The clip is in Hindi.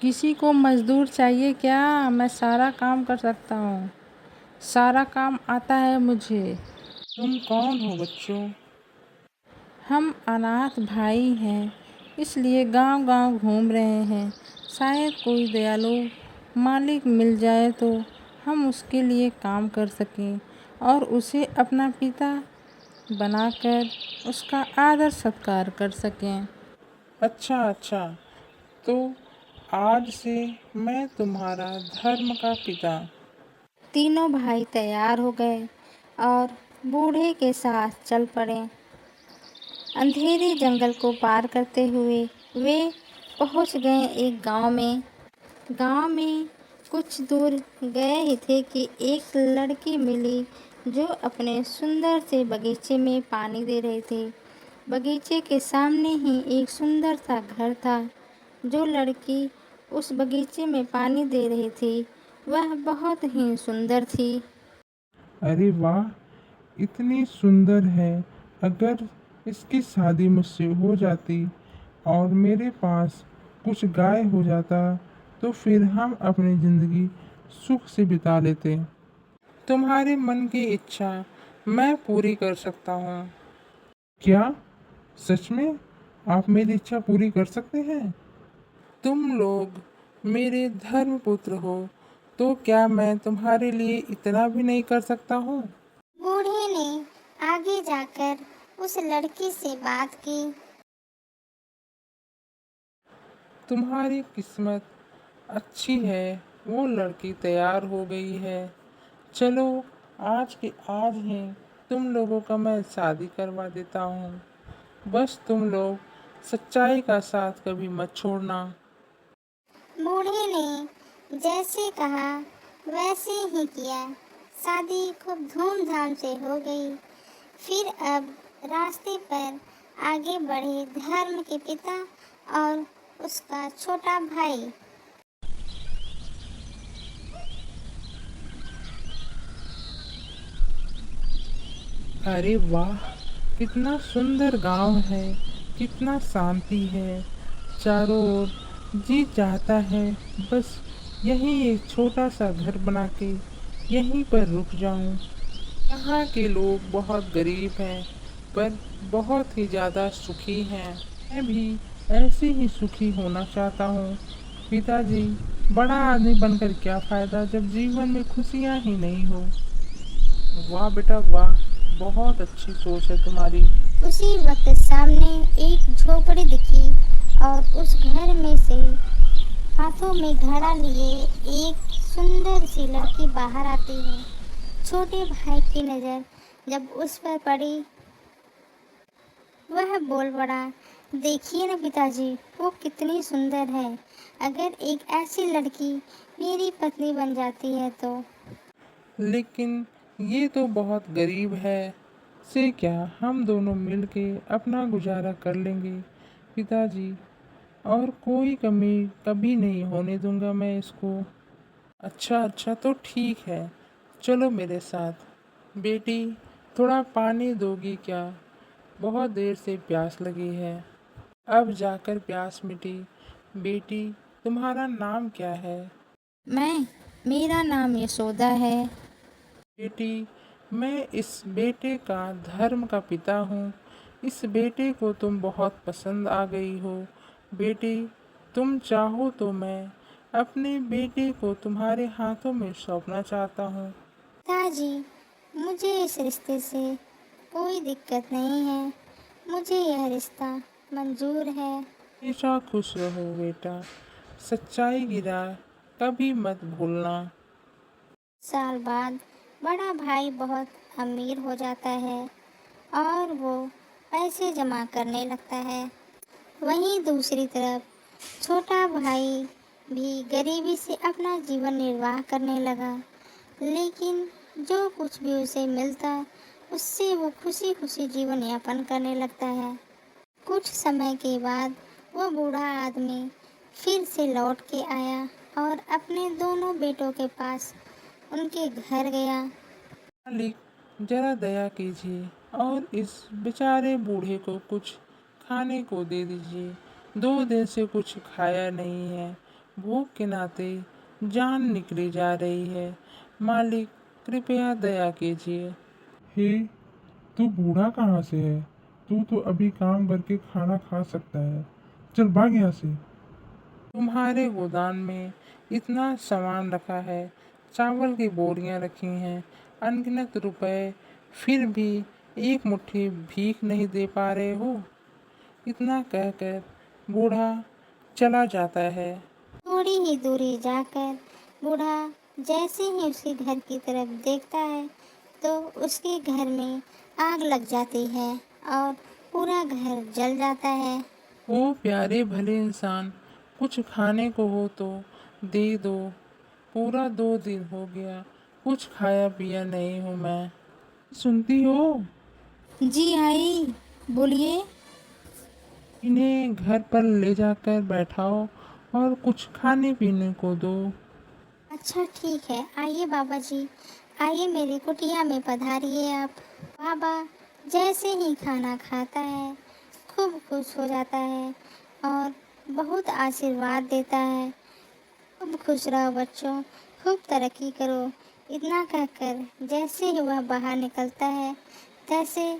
किसी को मजदूर चाहिए क्या? मैं सारा काम कर सकता हूँ। सारा काम आता है मुझे। तुम कौन हो बच्चों? हम अनाथ भाई हैं, इसलिए गांव-गांव घूम रहे हैं। शायद कोई दयालु मालिक मिल जाए तो हम उसके लिए काम कर सकें और उसे अपना पिता बनाकर उसका आदर सत्कार कर सकें। अच्छा अच्छा, तो आज से मैं तुम्हारा धर्म का पिता। तीनों भाई तैयार हो गए और बूढ़े के साथ चल पड़े। अंधेरे जंगल को पार करते हुए वे पहुंच गए एक गांव में। गांव में कुछ दूर गए ही थे कि एक लड़की मिली जो अपने सुंदर से बगीचे में पानी दे रही थी। बगीचे के सामने ही एक सुंदर सा घर था। जो लड़की उस बगीचे में पानी दे रही थी वह बहुत ही सुंदर थी। अरे वाह, इतनी सुंदर है। अगर इसकी शादी मुझसे हो जाती और मेरे पास कुछ गाय हो जाता तो फिर हम अपनी ज़िंदगी सुख से बिता लेते। तुम्हारे मन की इच्छा मैं पूरी कर सकता हूँ। क्या? सच में? आप मेरी इच्छा पूरी कर सकते हैं? तुम लोग मेरे धर्मपुत्र हो, तो क्या मैं तुम्हारे लिए इतना भी नहीं कर सकता हूँ? बूढ़े ने आगे जाकर उस लड़की से बात की। तुम्हारी किस्मत अच्छी है, वो लड़की तैयार हो गई है। चलो, आज के आज ही तुम लोगों का मैं शादी करवा देता हूँ। बस तुम लोग सच्चाई का साथ कभी मत छोड़ना। बूढ़े ने जैसे कहा वैसे ही किया। शादी खूब धूमधाम से हो गई। फिर अब रास्ते पर आगे बढ़े धर्म के पिता और उसका छोटा भाई। अरे वाह, कितना सुंदर गांव है, कितना शांति है। चारों ओर जी चाहता है बस यहीं एक छोटा सा घर बना के यहीं पर रुक जाऊं। यहाँ के लोग बहुत गरीब हैं पर बहुत ही ज़्यादा सुखी हैं। मैं भी ऐसे ही सुखी होना चाहता हूँ। पिताजी, बड़ा आदमी बनकर क्या फ़ायदा जब जीवन में खुशियाँ ही नहीं हो। वाह बेटा वाह, बहुत अच्छी सोच है तुम्हारी। उसी वक्त सामने एक झोपड़ी दिखी और उस घर में से हाथों में घड़ा लिए एक सुंदर सी लड़की बाहर आती है। छोटे भाई की नज़र जब उस पर पड़ी वह बोल पड़ा, देखिए ना पिताजी, वो कितनी सुंदर है। अगर एक ऐसी लड़की मेरी पत्नी बन जाती है तो। लेकिन ये तो बहुत गरीब है। से क्या हम दोनों मिलके अपना गुजारा कर लेंगे पिताजी, और कोई कमी कभी नहीं होने दूंगा मैं इसको। अच्छा अच्छा, तो ठीक है, चलो मेरे साथ। बेटी, थोड़ा पानी दोगी क्या? बहुत देर से प्यास लगी है। अब जाकर प्यास मिटी। बेटी, तुम्हारा नाम क्या है? मेरा नाम यशोदा है। बेटी, मैं इस बेटे का धर्म का पिता हूँ। इस बेटे को तुम बहुत पसंद आ गई हो। बेटी, तुम चाहो तो मैं अपने बेटे को तुम्हारे हाथों में सौंपना चाहता हूँ। पिताजी, मुझे इस रिश्ते से कोई दिक्कत नहीं है। मुझे यह रिश्ता मंजूर है। हमेशा खुश रहो बेटा। सच्चाई की राह कभी मत भूलना। साल बाद बड़ा भाई बहुत अमीर हो जाता है और वो पैसे जमा करने लगता है। वहीं दूसरी तरफ छोटा भाई भी गरीबी से अपना जीवन निर्वाह करने लगा। लेकिन जो कुछ भी उसे मिलता उससे वो खुशी खुशी जीवन यापन करने लगता है। कुछ समय के बाद वो बूढ़ा आदमी फिर से लौट के आया और अपने दोनों बेटों के पास उनके घर गया। मालिक, जरा दया कीजिए और इस बेचारे बूढ़े को कुछ खाने को दे दीजिए। 2 दिन से कुछ खाया नहीं है। भूख के नाते जान निकली जा रही है। मालिक, कृपया दया कीजिए। हे, तू बूढ़ा कहाँ से है? तू तो अभी काम करके खाना खा सकता है। चल भाग यहाँ से। तुम्हारे गोदाम में इतना सामान रखा है, चावल की बोरियां रखी हैं, अनगिनत रुपए, फिर भी एक मुट्ठी भीख नहीं दे पा रहे हो। इतना कहकर बूढ़ा चला जाता है। थोड़ी ही दूरी जाकर बूढ़ा जैसे ही उसके घर की तरफ देखता है तो उसके घर में आग लग जाती है और पूरा घर जल जाता है। ओ प्यारे भले इंसान, कुछ खाने को हो तो दे दो। पूरा 2 दिन हो गया, कुछ खाया पिया नहीं हूँ मैं। सुनती हो? जी आई, बोलिए। इन्हें घर पर ले जाकर बैठाओ और कुछ खाने पीने को दो। अच्छा ठीक है, आइए बाबा जी, आइए मेरी कुटिया में पधारिए आप। बाबा जैसे ही खाना खाता है खूब खुश हो जाता है और बहुत आशीर्वाद देता है। खूब खुश रहो बच्चों, खूब तरक्की करो। इतना कहकर जैसे ही वह बाहर निकलता है तैसे